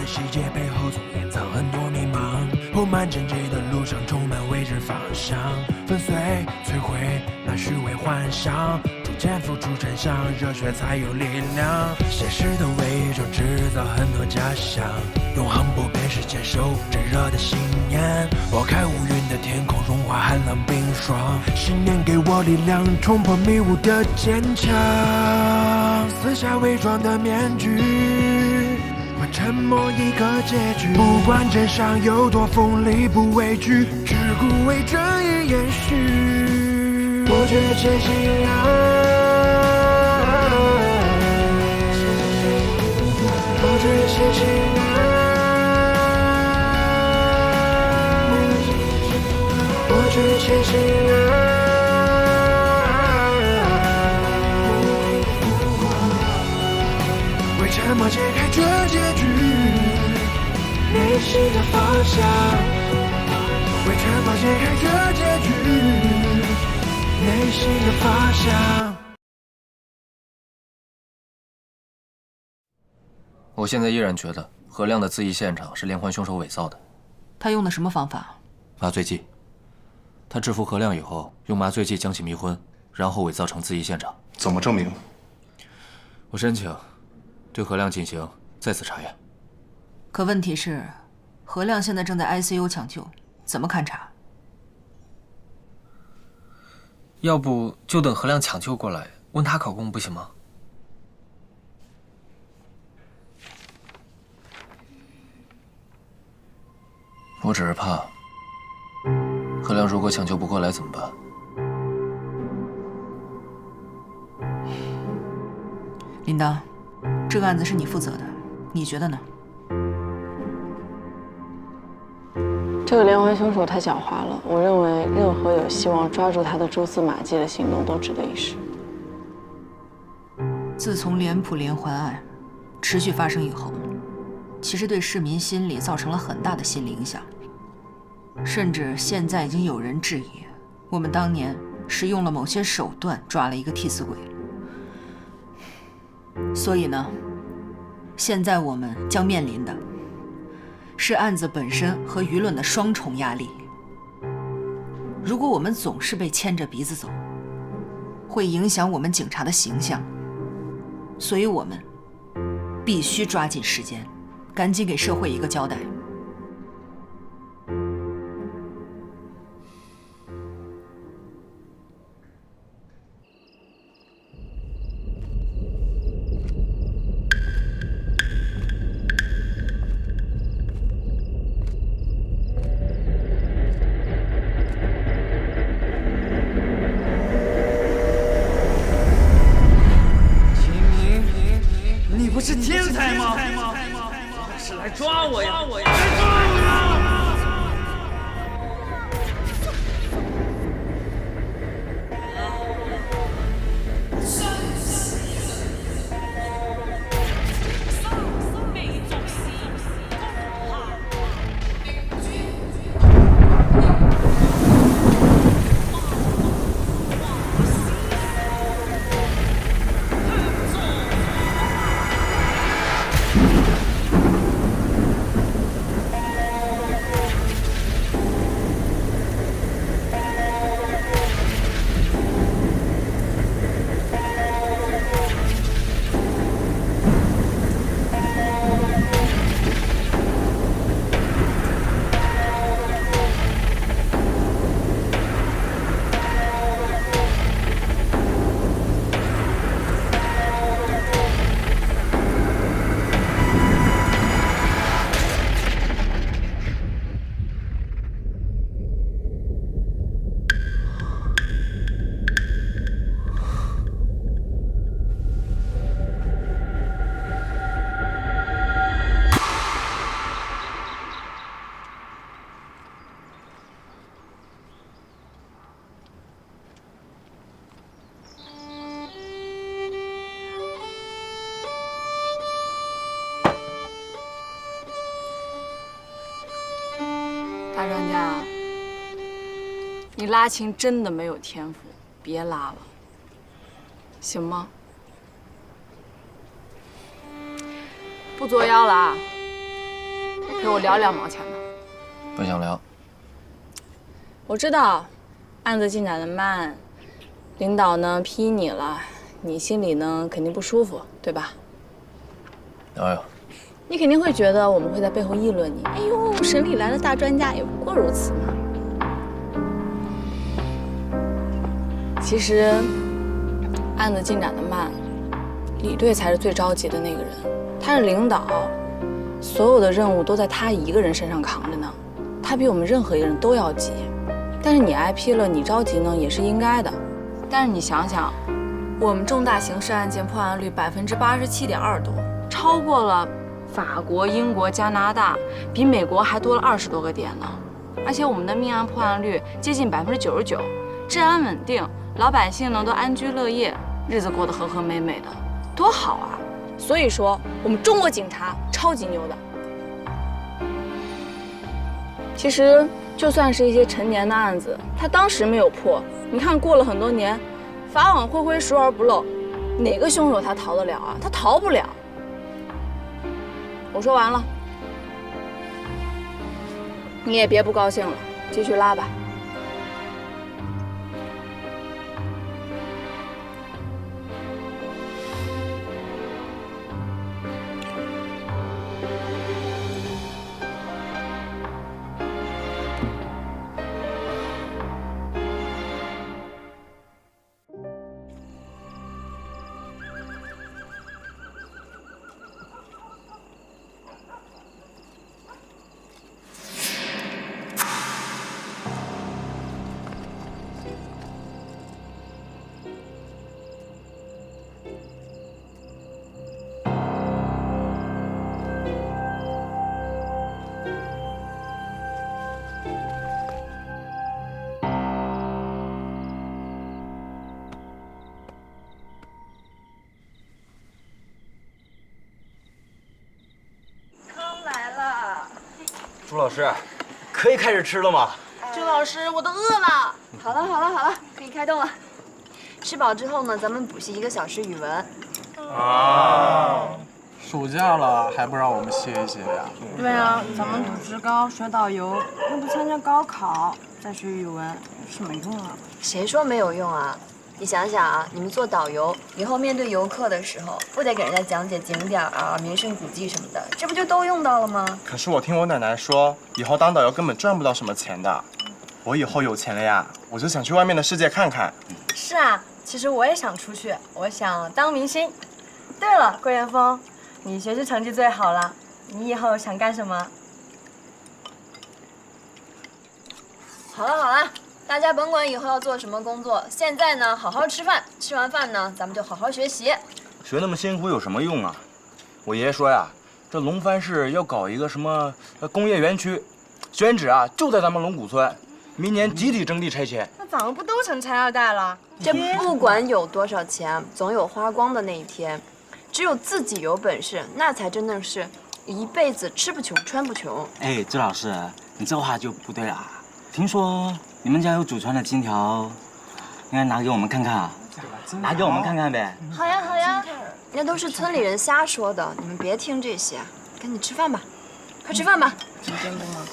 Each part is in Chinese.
细节背后总掩藏很多迷茫。铺满荆棘的路上充满未知方向，粉碎摧毁那虚伪幻想，逐渐付出真相，热血才有力量。现实的伪装制造很多假象，永恒不变是坚守炙热的信念。拨开乌云的天空，融化寒冷冰霜，信念给我力量，冲破迷雾的坚强。撕下伪装的面具，换沉默一个结局。不管真相有多锋利，不畏惧，只顾为正义延续。我却坚信爱，我却坚信爱，我却坚信爱。为沉默解开这结局，内心的方向。为沉默解开这结局，内心的方向。我现在依然觉得何亮的自缢现场是连环凶手伪造的。他用的什么方法？麻醉剂。他制服何亮以后，用麻醉剂将其迷昏，然后伪造成自缢现场。怎么证明？我申请对何亮进行再次查验。可问题是，何亮现在正在 ICU 抢救，怎么勘查？要不就等何亮抢救过来，问他口供不行吗？我只是怕，何亮如果抢救不过来怎么办？铃铛，这个案子是你负责的，你觉得呢？这个连环凶手太狡猾了，我认为任何有希望抓住他的蛛丝马迹的行动都值得一试。自从脸谱连环案持续发生以后，其实对市民心理造成了很大的心理影响，甚至现在已经有人质疑，我们当年是用了某些手段抓了一个替死鬼。所以呢，现在我们将面临的是案子本身和舆论的双重压力。如果我们总是被牵着鼻子走，会影响我们警察的形象。所以我们必须抓紧时间，赶紧给社会一个交代。你不是天才吗？是来抓我呀！来抓我呀！大专家，你拉琴真的没有天赋，别拉了，行吗？不作妖了啊！陪我聊2毛钱的。不想聊。我知道，案子进展的慢，领导呢批你了，你心里呢肯定不舒服，对吧？哎呦，你肯定会觉得我们会在背后议论你。哎呦，省里来的大专家也不过如此嘛。其实，案子进展的慢，李队才是最着急的那个人。他是领导，所有的任务都在他一个人身上扛着呢。他比我们任何一个人都要急。但是你挨批了，你着急呢也是应该的。但是你想想，我们重大刑事案件破案率87.2%多，超过了法国、英国、加拿大，比美国还多了20多个点呢。而且我们的命案破案率接近99%，治安稳定，老百姓呢都安居乐业，日子过得和和美美的，多好啊！所以说，我们中国警察超级牛的。其实，就算是一些陈年的案子，他当时没有破，你看过了很多年，法网恢恢，疏而不漏，哪个凶手他逃得了啊？他逃不了。我说完了，你也别不高兴了，继续拉吧。朱老师，可以开始吃了吗？朱老师，我都饿了。好了，可以开动了。吃饱之后呢，咱们补习1个小时语文。暑假了还不让我们歇一歇呀？对啊，咱们读职高学导游，又不参加高考，再学语文有什么用啊？谁说没有用啊？你想想啊，你们做导游，以后面对游客的时候，不得给人家讲解景点啊、名胜古迹什么的，这不就都用到了吗？可是我听我奶奶说，以后当导游根本赚不到什么钱的。我以后有钱了呀，我就想去外面的世界看看。是啊，其实我也想出去，我想当明星。对了，桂元峰，你学习成绩最好了，你以后想干什么？好了。大家甭管以后要做什么工作，现在呢，好好吃饭，吃完饭呢，咱们就好好学习。学那么辛苦有什么用啊？我爷爷说呀，这龙帆市要搞一个什么工业园区，选址啊就在咱们龙谷村，明年集体征地拆迁。那咱们不都成财2代了？这不管有多少钱，总有花光的那一天。只有自己有本事，那才真的是一辈子吃不穷穿不穷。哎，周老师，你这话就不对了。听说你们家有祖传的金条，应该拿给我们看看啊！拿给我们看看呗。好呀，那都是村里人瞎说的，你们别听这些，赶紧吃饭吧，快吃饭吧。今天不忙。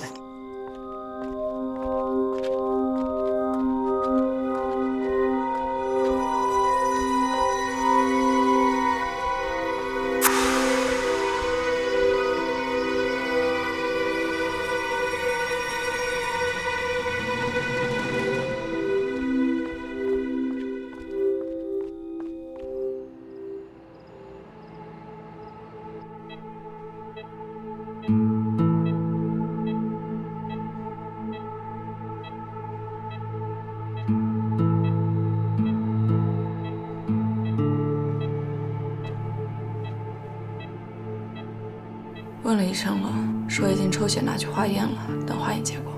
问了医生了，说已经抽血拿去化验了，等化验结果。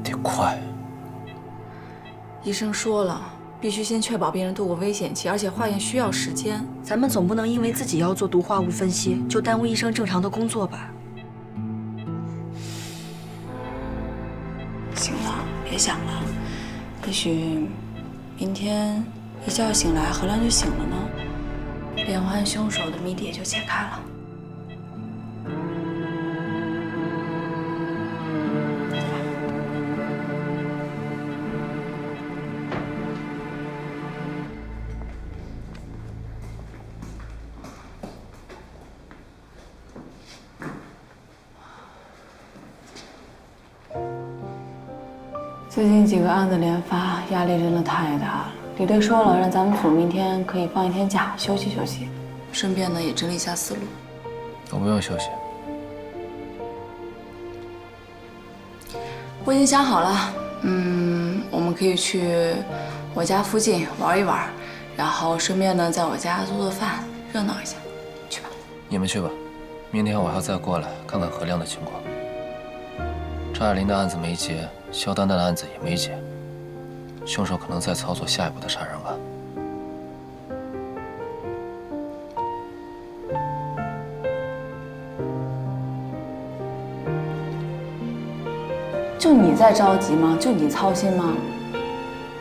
得快。医生说了，必须先确保病人度过危险期，而且化验需要时间。咱们总不能因为自己要做毒化物分析，就耽误医生正常的工作吧？行了，别想了，也许明天一觉醒来，何亮就醒了呢，连环凶手的谜底也就解开了。最近几个案子连发，压力真的太大了。李队说了，让咱们组明天可以放1天假，休息休息，顺便呢也整理一下思路。我不用休息。我已经想好了，我们可以去我家附近玩一玩，然后顺便呢在我家做做饭，热闹一下。去吧。你们去吧，明天我还要再过来看看何亮的情况。张爱玲的案子没结，肖丹丹的案子也没结，凶手可能在操作下一步的杀人案。就你在着急吗？就你操心吗？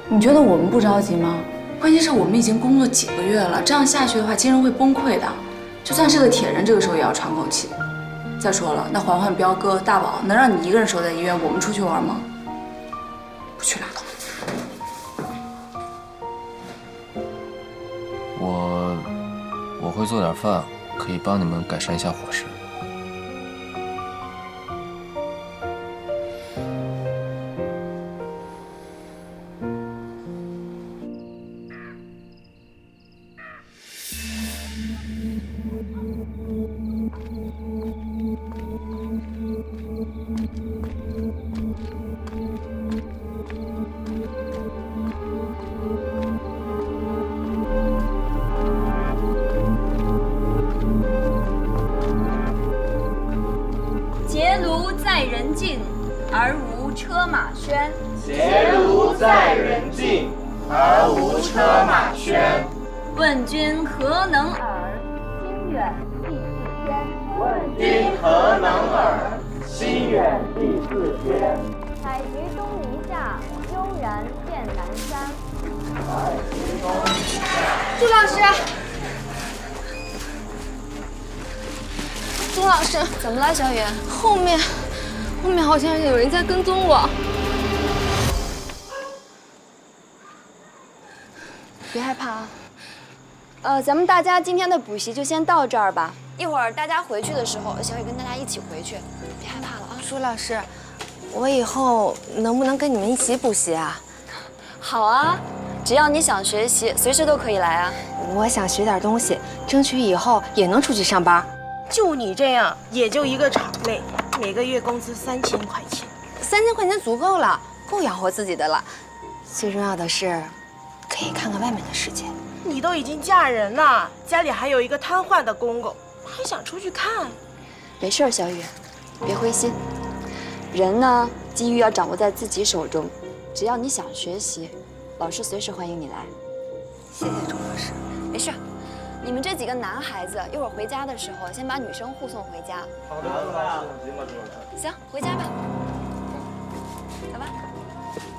你觉得我们不着急吗？关键是我们已经工作几个月了，这样下去的话，精神会崩溃的。就算是个铁人，这个时候也要喘口气。再说了，那环环、彪哥、大宝能让你一个人守在医院，我们出去玩吗？不去拉倒。我会做点饭，可以帮你们改善一下伙食。结庐在人境，而无车马喧。结庐在人境，而无车马喧。问君何能尔？心远地自偏。问君何能尔？心远地自偏。采菊东篱下，悠然见南山。朱老师，朱老师，怎么了，小雨？后面好像有人在跟踪我。别害怕啊。咱们大家今天的补习就先到这儿吧。一会儿大家回去的时候，小雨跟大家一起回去。别害怕了啊。朱老师，我以后能不能跟你们一起补习啊？好啊，只要你想学习，随时都可以来啊。我想学点东西，争取以后也能出去上班。就你这样，也就一个厂妹，每个月工资3000块钱。3000块钱足够了，够养活自己的了。最重要的是，可以看看外面的世界。你都已经嫁人了，家里还有一个瘫痪的公公，还想出去看？没事，小雨，别灰心。人呢，机遇要掌握在自己手中。只要你想学习，老师随时欢迎你来。谢谢朱老师。没事。你们这几个男孩子，一会儿回家的时候，先把女生护送回家。好的，行，回家吧。走吧。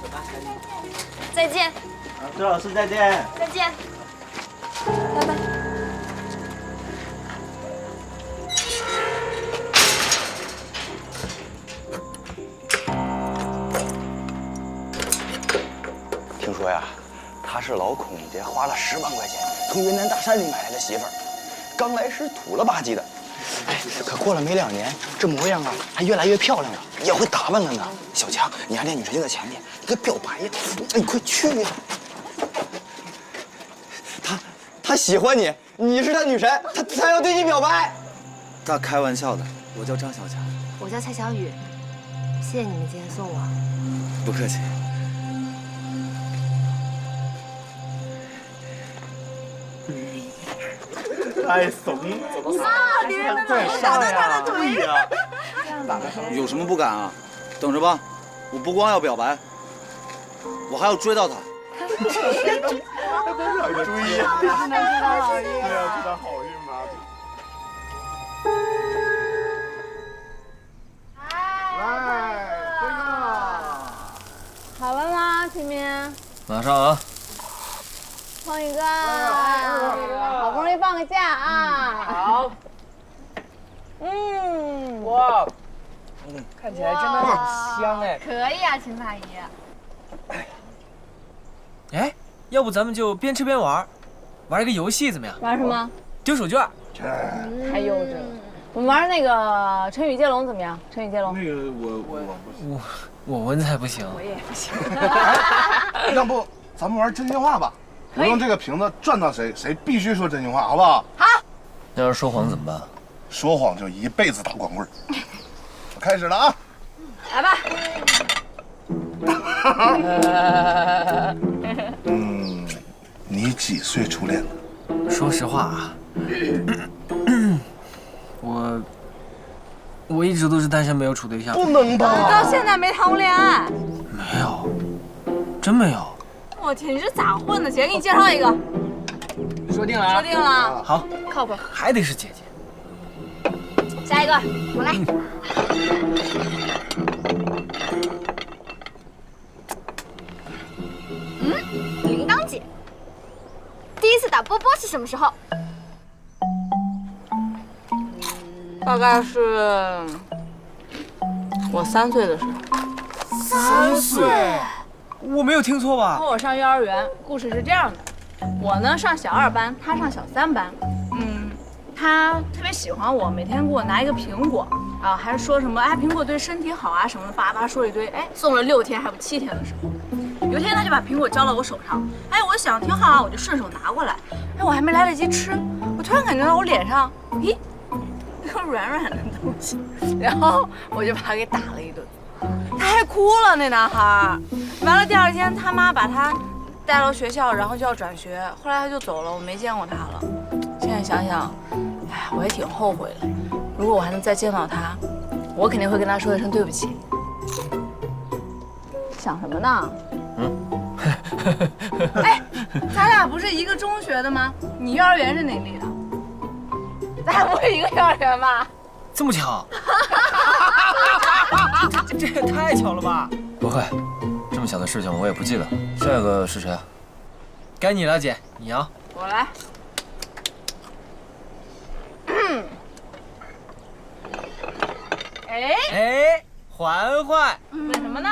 走吧，再见。朱老师再见。再见。拜拜。听说呀，他是老孔家花了10万块钱从云南大山里买来的媳妇儿，刚来时土了吧唧的，哎，可过了没2年，这模样啊还越来越漂亮了，也会打扮了呢。小强，你还练女神经的前面，你给表白呀！哎，你快去呀！他喜欢你，你是他女神，他要对你表白。他开玩笑的，我叫张小强。我叫蔡小雨，谢谢你们今天送我。不客气。太怂了，怎么别人的老师打断他的腿呀！有什么不敢啊？等着吧，我不光要表白，我还要追到他。追呀！是能知道好运。对啊，知道好运吗？来，这个。好了吗，秦明？马上啊！碰一个，好不容易放个假啊！好。哇，看起来真的很香哎。可以啊，秦法医。哎，要不咱们就边吃边玩，玩一个游戏怎么样？玩什么？丢手绢。太幼稚了。我们玩那个成语接龙怎么样？成语接龙。那个我文采不行。我也不行。要不咱们玩真心话吧？我用这个瓶子转到谁，谁必须说真心话，好不好？好。那要是说谎怎么办？说谎就一辈子打光棍。我开始了啊！来吧。你几岁初恋的？说实话啊，我一直都是单身，没有处对象。不能吧？到现在没谈过恋爱？没有，真没有。我天，你这咋混的？姐，给你介绍一个。说定了啊。说定了。好，靠谱。还得是姐姐。下一个，我来。铃铛姐，第一次打波波是什么时候？大概是我3岁的时候。3岁？我没有听错吧？我上幼儿园，故事是这样的：我呢上小2班，他上小3班。他特别喜欢我，每天给我拿一个苹果，啊，还说什么哎苹果对身体好啊什么的，叭叭说一堆。哎，送了6天还不7天的时候，有一天他就把苹果交到我手上，哎，我想挺好啊，我就顺手拿过来。哎，我还没来得及吃，我突然感觉到我脸上，咦，一个软软的东西，然后我就把他给打了一顿，他还哭了，那男孩。完了第2天他妈把他带到学校，然后就要转学，后来他就走了，我没见过他了。现在想想，哎，我也挺后悔的。如果我还能再见到他，我肯定会跟他说一声对不起。想什么呢？哎，咱俩不是一个中学的吗？你幼儿园是哪里的？咱俩不是一个幼儿园吧？这么巧？这也太巧了吧？不会，这么小的事情我也不记得。下一个是谁啊？该你了，姐，你啊。我来。哎，环环，问什么呢？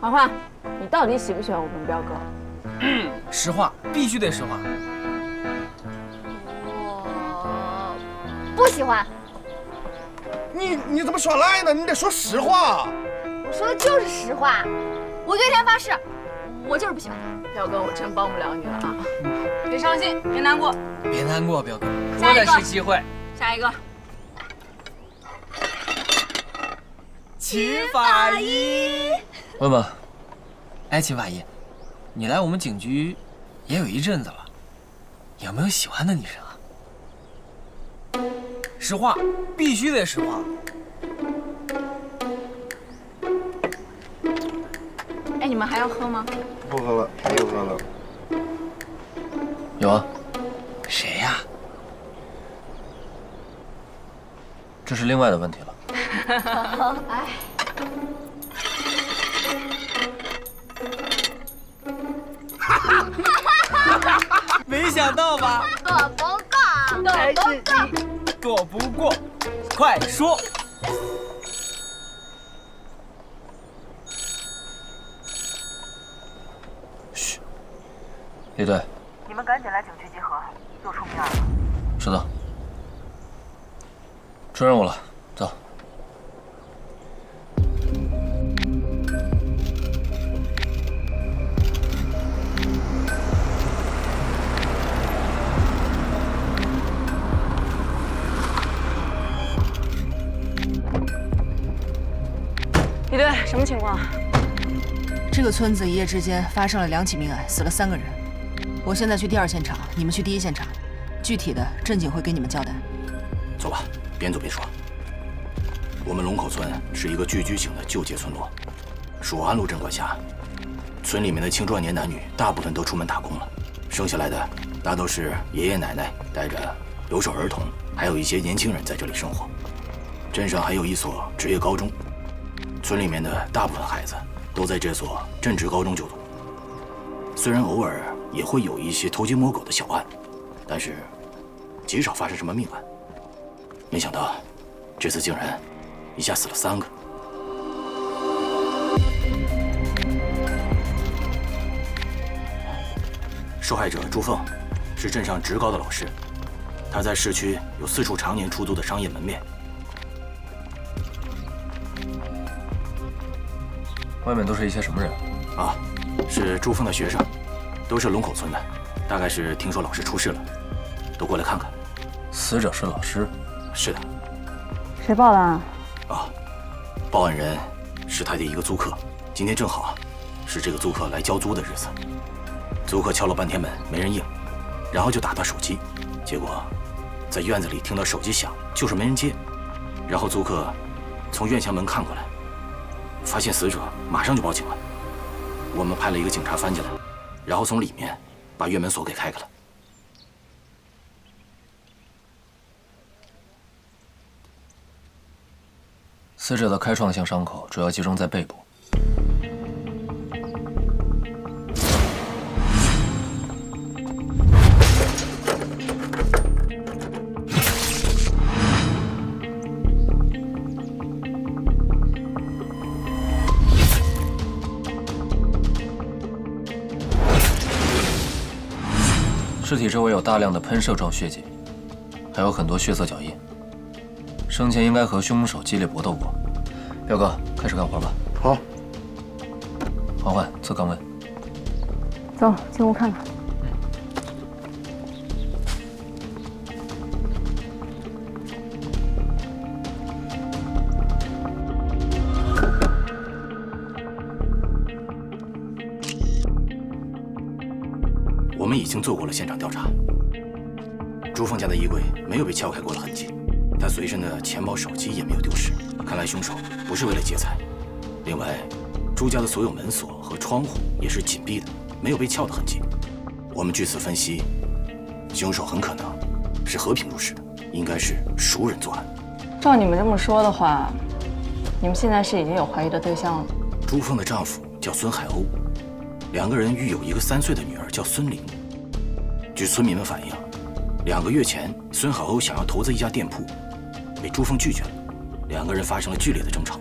环环，你到底喜不喜欢我们彪哥？实话，必须得实话。我不喜欢。你怎么耍赖呢？你得说实话。我说的就是实话，我对天发誓，我就是不喜欢他。彪哥，我真帮不了你了啊！别伤心，别难过。别难过，彪哥，多的是机会。下一个，秦法医。问吧。哎，秦法医，你来我们警局也有一阵子了，有没有喜欢的女生啊？实话，必须得实话。哎，你们还要喝吗？不喝了，不喝了。有啊。谁呀？这是另外的问题了。哎，没想到吧？躲不过，还是你躲不过，快说！嘘，李队，你们赶紧来景区集合，又出命案了。知道。出任务了，走。李队，什么情况？这个村子一夜之间发生了2起命案，死了3个人。我现在去第2现场，你们去第1现场，具体的镇警会给你们交代。走吧，边走边说。我们龙口村是一个聚居型的旧街村落，属安陆镇管辖。村里面的青壮年男女大部分都出门打工了，剩下来的大都是爷爷奶奶带着留守儿童，还有一些年轻人在这里生活。镇上还有一所职业高中，村里面的大部分孩子都在这所镇职高中就读。虽然偶尔也会有一些偷鸡摸狗的小案，但是极少发生什么命案。没想到这次竟然一下死了3个。受害者朱凤是镇上职高的老师，他在市区有4处常年出租的商业门面。外面都是一些什么人？啊，是朱峰的学生，都是龙口村的，大概是听说老师出事了，都过来看看。死者是老师？是的。谁报的案？啊，报案人是他的一个租客，今天正好是这个租客来交租的日子。租客敲了半天门没人应，然后就打他手机，结果在院子里听到手机响，就是没人接。然后租客从院墙门看过来，发现死者，马上就报警了。我们派了一个警察翻进来，然后从里面把院门锁给开开了。死者的开创性伤口主要集中在背部。尸体周围有大量的喷射状血迹，还有很多血色脚印。生前应该和凶手激烈搏斗过。彪哥，开始干活吧。好。缓缓，测肛温。走，进屋看看。我们已经做过了现场调查，朱峰家的衣柜没有被撬开过的痕迹，他随身的钱包、手机也没有丢失，看来凶手不是为了劫财。另外，朱家的所有门锁和窗户也是紧闭的，没有被撬的痕迹。我们据此分析，凶手很可能是和平入室的，应该是熟人作案。照你们这么说的话，你们现在是已经有怀疑的对象了。朱峰的丈夫叫孙海鸥，2个人育有一个3岁的女儿叫孙玲。据村民们反映，2个月前孙海鸥想要投资一家店铺，被朱峰拒绝了，2个人发生了剧烈的争吵，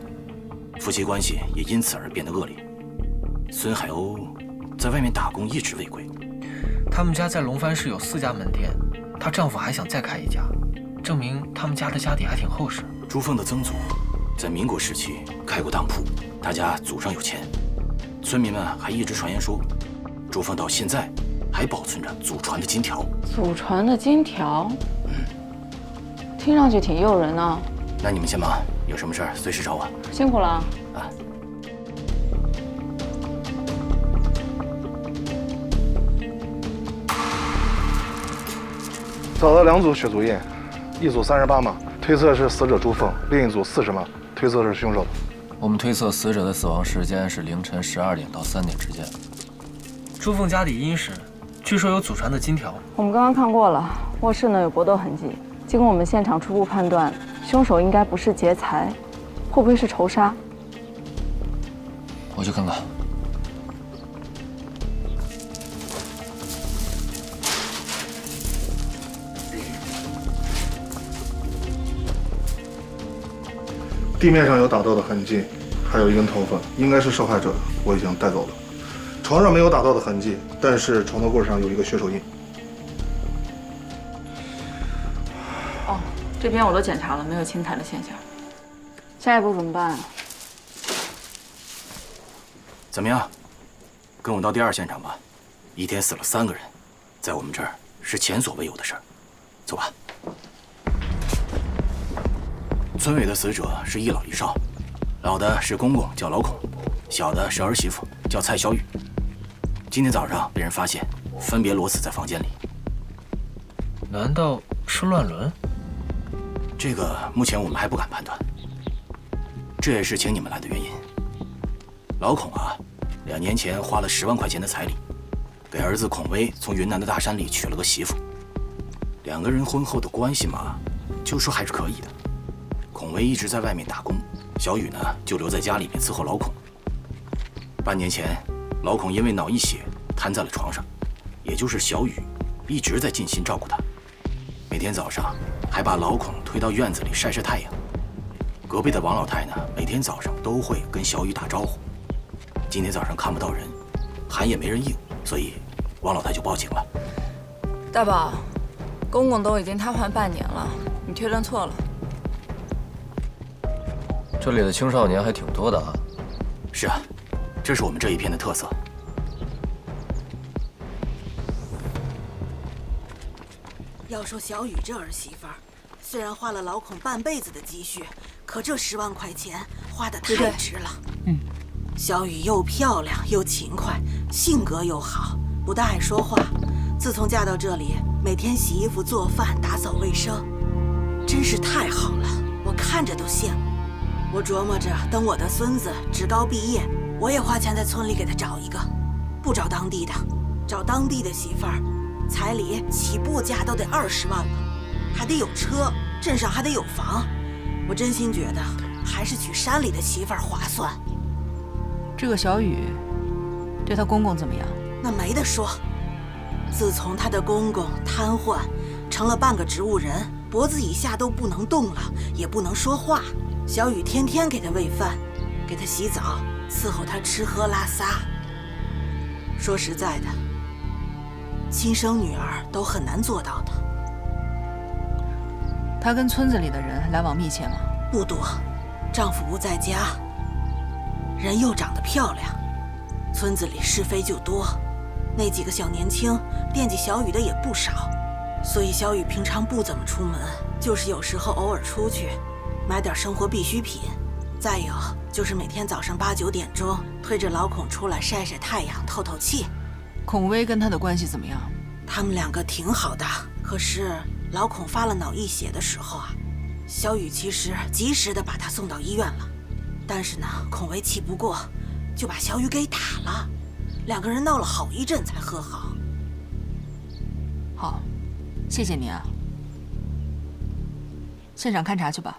夫妻关系也因此而变得恶劣。孙海鸥在外面打工一直未归。他们家在龙帆市有4家门店，她丈夫还想再开一家，证明他们家的家底还挺厚实。朱峰的曾祖在民国时期开过当铺，他家祖上有钱。村民们还一直传言说，朱峰到现在还保存着祖传的金条。祖传的金条？听上去挺诱人啊。那你们先忙，有什么事儿随时找我。辛苦了。啊。找到2组血足印，一组38码，推测是死者朱凤；另一组40码，推测是凶手。我们推测死者的死亡时间是凌晨12点到3点之间。朱凤家底殷实，据说有祖传的金条。我们刚刚看过了，卧室呢有搏斗痕迹。经过我们现场初步判断，凶手应该不是劫财，会不会是仇杀？我去看看。地面上有打斗的痕迹，还有一根头发，应该是受害者，我已经带走了。床上没有打斗的痕迹，但是床头柜上有一个血手印。哦，这边我都检查了，没有轻弹的现象。下一步怎么办啊？怎么样？跟我到第2现场吧。一天死了3个人，在我们这儿是前所未有的事儿。走吧。村委的死者是一老一少，老的是公公，叫老孔；小的是儿媳妇，叫蔡小雨。今天早上被人发现，分别裸死在房间里。难道是乱伦？这个目前我们还不敢判断。这也是请你们来的原因。老孔啊，2年前花了10万块钱的彩礼，给儿子孔威从云南的大山里娶了个媳妇。2个人婚后的关系嘛，就说还是可以的。孔威一直在外面打工，小雨呢就留在家里面伺候老孔。半年前，老孔因为脑溢血瘫在了床上，也就是小雨一直在尽心照顾他，每天早上还把老孔推到院子里晒晒太阳。隔壁的王老太呢，每天早上都会跟小雨打招呼。今天早上看不到人，喊也没人应，所以王老太就报警了。大宝，公公都已经瘫痪半年了，你推断错了。这里的青少年还挺多的啊。是啊，这是我们这一片的特色。要说小雨这儿媳妇儿，虽然花了老孔半辈子的积蓄，可这10万块钱花得太值了。小雨又漂亮又勤快，性格又好，不大爱说话。自从嫁到这里，每天洗衣服、做饭、打扫卫生，真是太好了，我看着都羡慕。我琢磨着，等我的孙子职高毕业，我也花钱在村里给他找一个，不找当地的，找当地的媳妇儿，彩礼起步价都得20万了，还得有车，镇上还得有房。我真心觉得，还是娶山里的媳妇儿划算。这个小雨，对她公公怎么样？那没得说。自从她的公公瘫痪，成了半个植物人，脖子以下都不能动了，也不能说话。小雨天天给她喂饭，给她洗澡，伺候她吃喝拉撒。说实在的，亲生女儿都很难做到的。她跟村子里的人来往密切吗？不多，丈夫不在家，人又长得漂亮，村子里是非就多。那几个小年轻惦记小雨的也不少，所以小雨平常不怎么出门，就是有时候偶尔出去买点生活必需品。再有就是每天早上8、9点钟推着老孔出来晒晒太阳、透透气。孔威跟他的关系怎么样？他们2个挺好的，可是老孔发了脑溢血的时候啊，小雨其实及时的把他送到医院了，但是呢，孔威气不过，就把小雨给打了，2个人闹了好一阵才和好。好，谢谢您啊。现场勘查去吧。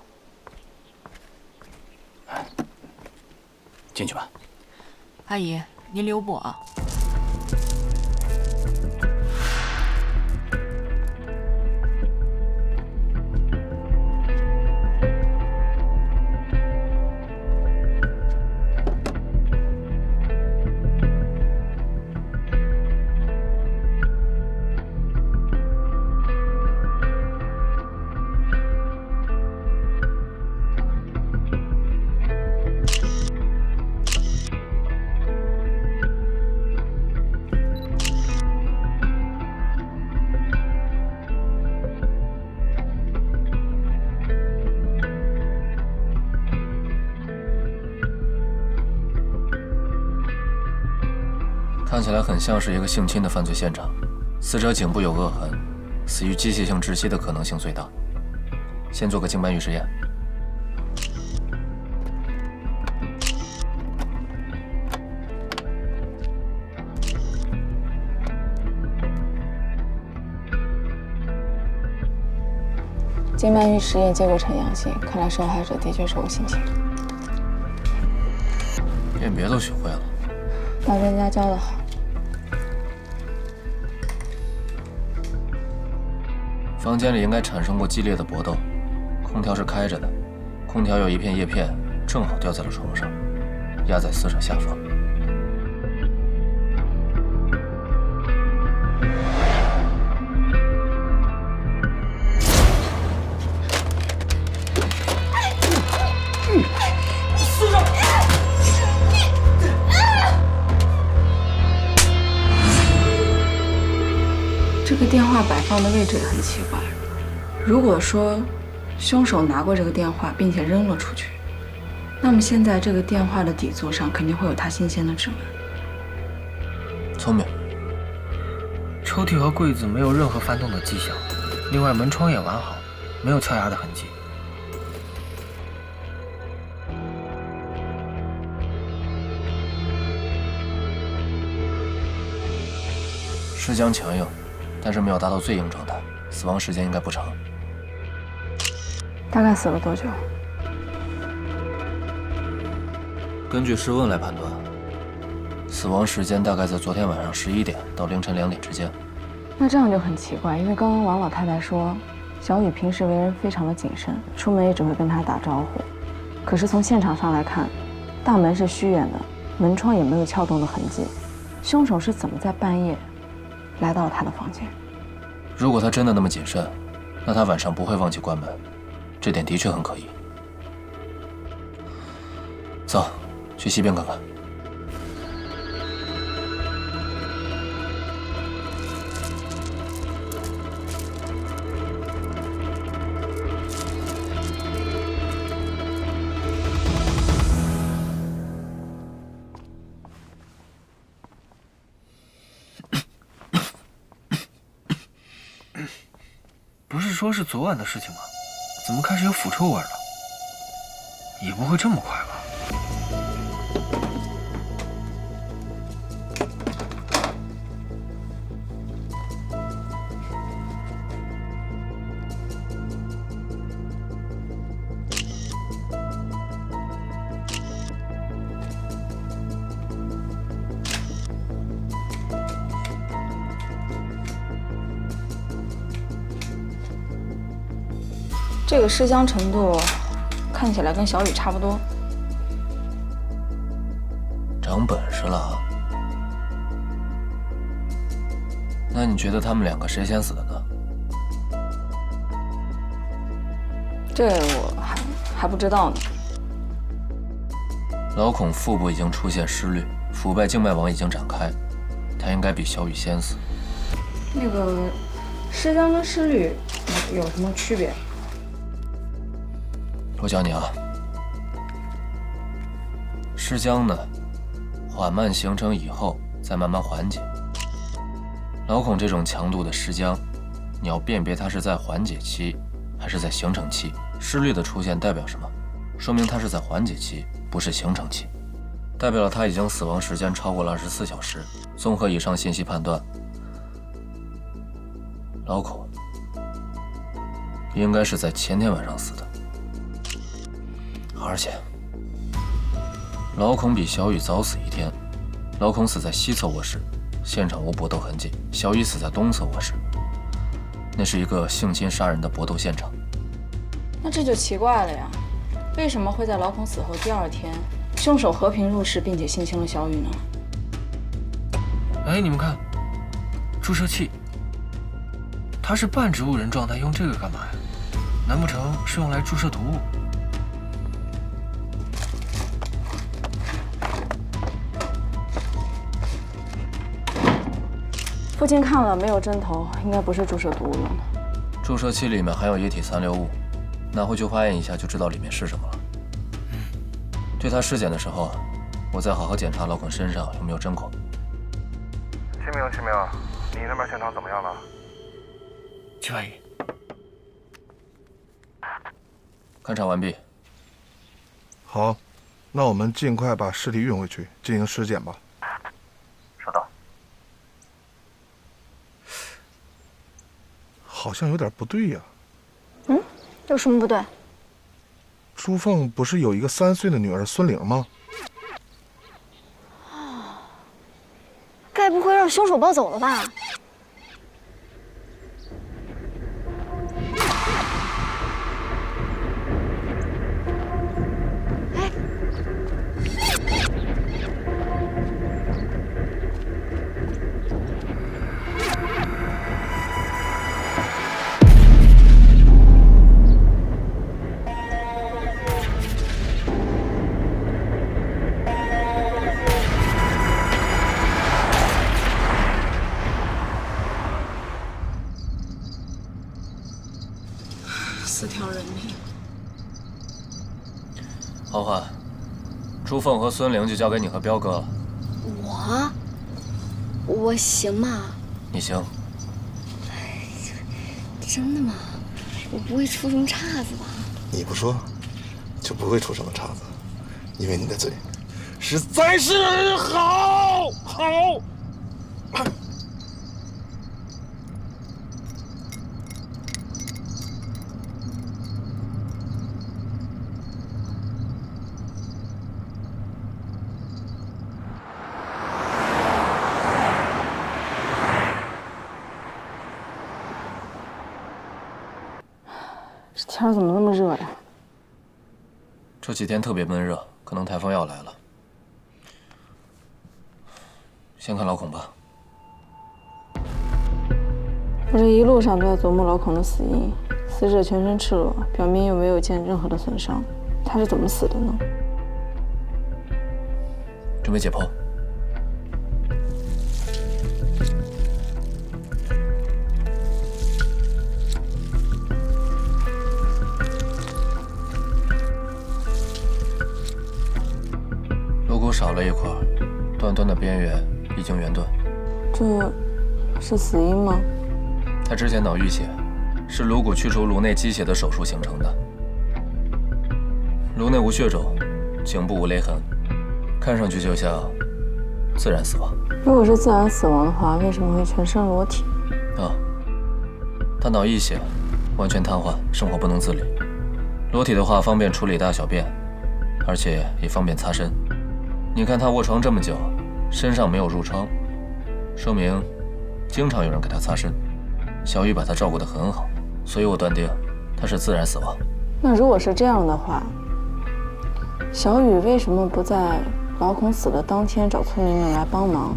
进去吧。阿姨，您留步啊。看起来很像是一个性侵的犯罪现场，死者颈部有扼痕，死于机械性窒息的可能性最大。先做个静脉预实验。静脉预实验结果呈阳性，看来受害者的确是无性侵。辨别都学会了，老专家教得好。房间里应该产生过激烈的搏斗，空调是开着的，空调有一片叶片正好掉在了床上，压在死者下方。松手！这个电话摆放的位置也很奇怪。如果说凶手拿过这个电话并且扔了出去，那么现在这个电话的底座上肯定会有他新鲜的指纹。聪明。抽屉和柜子没有任何翻动的迹象，另外门窗也完好，没有撬压的痕迹。尸僵强硬，但是没有达到最硬状态，死亡时间应该不长。大概死了多久？根据尸问来判断，死亡时间大概在昨天晚上11点到凌晨2点之间。那这样就很奇怪，因为刚刚王老太太说，小雨平时为人非常的谨慎，出门也只会跟她打招呼。可是从现场上来看，大门是虚掩的，门窗也没有撬动的痕迹。凶手是怎么在半夜来到了她的房间？如果他真的那么谨慎，那他晚上不会忘记关门，这点的确很可疑。走，去西边看看。不是说是昨晚的事情吗？怎么开始有腐臭味了？也不会这么快吧？这个尸香程度看起来跟小雨差不多。长本事了啊！那你觉得他们两个谁先死的呢？这我还不知道呢。老孔腹部已经出现湿绿，腐败静脉网已经展开，他应该比小雨先死。那个尸香跟湿绿有什么区别？我教你啊，尸僵呢，缓慢形成以后再慢慢缓解。老孔这种强度的尸僵，你要辨别它是在缓解期还是在形成期。湿绿的出现代表什么？说明它是在缓解期，不是形成期，代表了他已经死亡时间超过了24小时。综合以上信息判断，老孔应该是在前天晚上死的。而且，老孔比小雨早死1天。老孔死在西侧卧室，现场无搏斗痕迹；小雨死在东侧卧室，那是一个性侵杀人的搏斗现场。那这就奇怪了呀，为什么会在老孔死后第2天，凶手和平入室并且性侵了小雨呢？哎，你们看，注射器，他是半植物人状态，用这个干嘛呀？难不成是用来注射毒物？父亲看了没有针头，应该不是注射毒物用的。注射器里面含有液体残留物，拿回去化验一下就知道里面是什么了。对他尸检的时候，我再好好检查老孔身上有没有针孔。齐明，你那边现场怎么样了？去阿姨。勘查完毕。好，那我们尽快把尸体运回去进行尸检吧。收到。好像有点不对呀。嗯，有什么不对？朱凤不是有一个3岁的女儿孙玲吗？该不会让凶手抱走了吧？4条人命。浩瀚，朱凤和孙玲就交给你和彪哥了。我行吗？你行。真的吗？我不会出什么岔子吧？你不说，就不会出什么岔子，因为你的嘴实在是好。这天怎么那么热呀？这几天特别闷热，可能台风要来了。先看老孔吧。我这一路上都在琢磨老孔的死因，死者全身赤裸，表面又没有见任何的损伤，他是怎么死的呢？准备解剖。颅骨少了一块，断端的边缘已经圆断。这是死因吗？他之前脑淤血，是颅骨去除颅内积血的手术形成的。颅内无血肿，颈部无勒痕，看上去就像自然死亡。如果是自然死亡的话，为什么会全身裸体？他脑溢血，完全瘫痪，生活不能自理。裸体的话方便处理大小便，而且也方便擦身。你看他卧床这么久，身上没有褥疮，说明经常有人给他擦身。小雨把他照顾得很好，所以我断定他是自然死亡。那如果是这样的话，小雨为什么不在老孔死的当天找村民们来帮忙？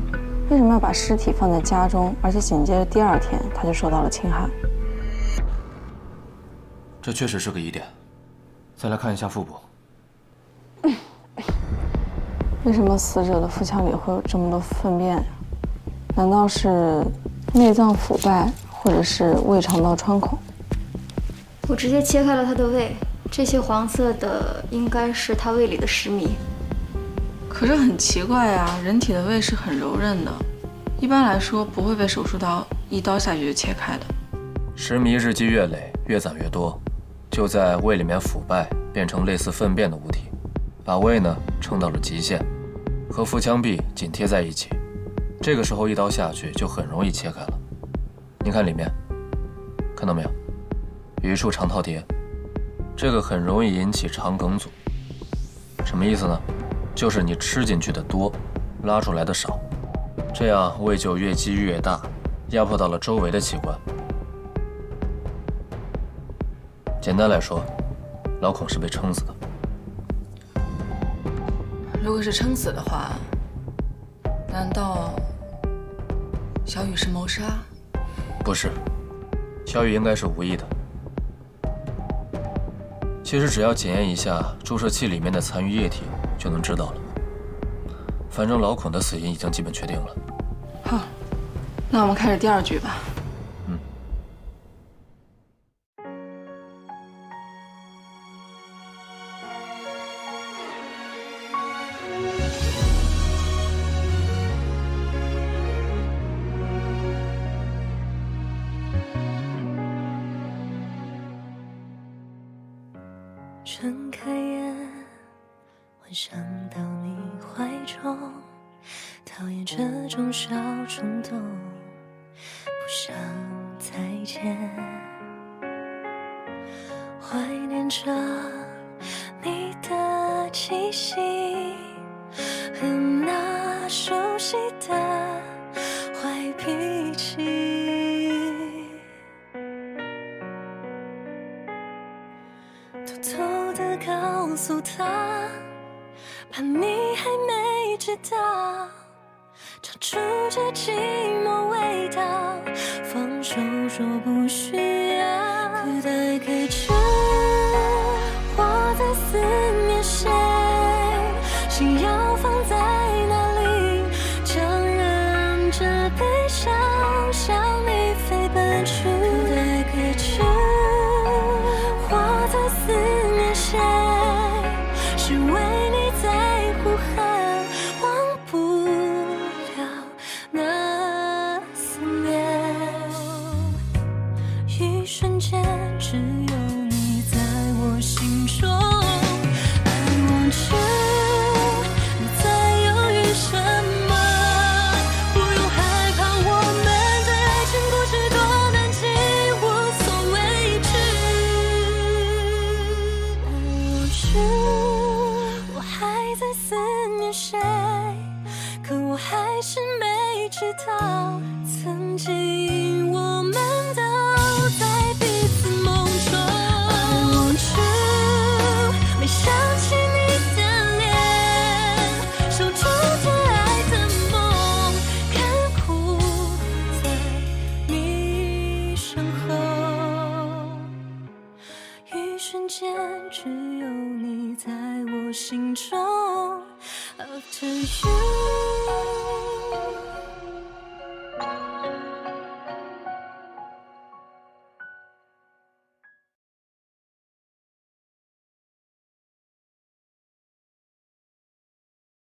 为什么要把尸体放在家中，而且紧接着第2天他就受到了侵害？这确实是个疑点。再来看一下腹部。为什么死者的腹腔里会有这么多粪便呀？难道是内脏腐败，或者是胃肠道穿孔？我直接切开了他的胃，这些黄色的应该是他胃里的食糜。可是很奇怪呀，人体的胃是很柔韧的，一般来说不会被手术刀一刀下去就切开的。食糜日积月累，越攒越多，就在胃里面腐败，变成类似粪便的物体，把胃呢撑到了极限，和腹腔壁紧贴在一起。这个时候一刀下去就很容易切开了。你看里面，看到没有？有一处肠套叠，这个很容易引起肠梗阻。什么意思呢？就是你吃进去的多，拉出来的少，这样胃就越积越大，压迫到了周围的器官。简单来说，老孔是被撑死的。如果是撑死的话，难道小雨是谋杀？不是，小雨应该是无意的。其实只要检验一下注射器里面的残余液体就能知道了。反正老孔的死因已经基本确定了。好，那我们开始第2局吧。睁开眼，幻想到你怀中，讨厌这种小冲动，不想再见，怀念着你的气息和那熟悉的坏脾气。偷偷地告诉他，怕你还没知道，尝出这寂寞味道，放手说不需要，可待可知我在思念谁，心要放在哪里，强忍着悲伤向你飞奔去，可待可知我在思念谁，是为你在呼喊，忘不了那思念。一瞬间，只有你在我心中。I want you， 你在犹豫什么？不用害怕，我们的爱情故事多难记，无所畏惧。我还在思念谁，可我还是没知道，曾经我们都在彼此梦中。I want you， 没想起你的脸，守住最爱的梦，看哭在你间，只有你在我心中。After you。